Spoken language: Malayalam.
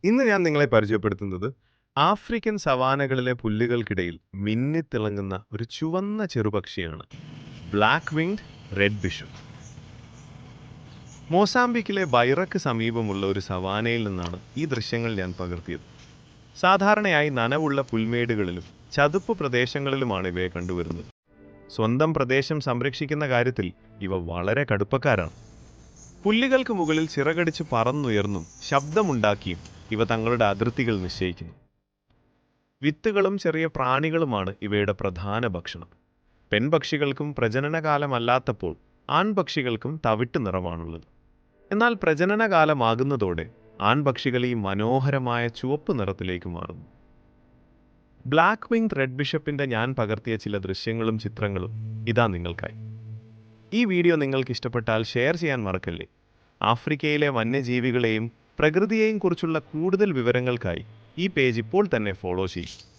ഇന്ന് ഞാൻ നിങ്ങളെ പരിചയപ്പെടുത്തുന്നത് ആഫ്രിക്കൻ സവാനകളിലെ പുല്ലുകൾക്കിടയിൽ മിന്നിത്തിളങ്ങുന്ന ഒരു ചുവന്ന ചെറുപക്ഷിയാണ്. Black winged red bishop. മോസാംബിക്കിലെ ബൈറക്ക് സമീപമുള്ള ഒരു സവാനയിൽ നിന്നാണ് ഈ ദൃശ്യങ്ങൾ ഞാൻ പകർത്തിയത്. സാധാരണയായി നനവുള്ള പുൽമേടുകളിലും ചതുപ്പ് പ്രദേശങ്ങളിലുമാണ് ഇവയെ കണ്ടുവരുന്നത്. സ്വന്തം പ്രദേശം സംരക്ഷിക്കുന്ന കാര്യത്തിൽ ഇവ വളരെ കടുപ്പക്കാരാണ്. പുല്ലുകൾക്ക് മുകളിൽ ചിറകടിച്ച് പറന്നുയർന്നും ശബ്ദമുണ്ടാക്കിയും ഇവ തങ്ങളുടെ അതിർത്തികൾ നിശ്ചയിക്കുന്നു. വിത്തുകളും ചെറിയ പ്രാണികളുമാണ് ഇവയുടെ പ്രധാന ഭക്ഷണം. പെൺപക്ഷികൾക്കും പ്രജനനകാലമല്ലാത്തപ്പോൾ ആൺപക്ഷികൾക്കും തവിട്ട് നിറമാണുള്ളത്. എന്നാൽ പ്രജനനകാലമാകുന്നതോടെ ആൺപക്ഷികൾ ഈ മനോഹരമായ ചുവപ്പ് നിറത്തിലേക്ക് മാറുന്നു. ബ്ലാക്ക് വിങ്ഡ് റെഡ് ബിഷപ്പിന്റെ ഞാൻ പകർത്തിയ ചില ദൃശ്യങ്ങളും ചിത്രങ്ങളും ഇതാ നിങ്ങൾക്കായി. ഈ വീഡിയോ നിങ്ങൾക്ക് ഇഷ്ടപ്പെട്ടാൽ ഷെയർ ചെയ്യാൻ മറക്കല്ലേ. ആഫ്രിക്കയിലെ വന്യജീവികളെയും പ്രകൃതിയെയും കുറിച്ചുള്ള കൂടുതൽ വിവരങ്ങൾക്കായി ഈ പേജ് ഇപ്പോൾ തന്നെ ഫോളോ ചെയ്യും.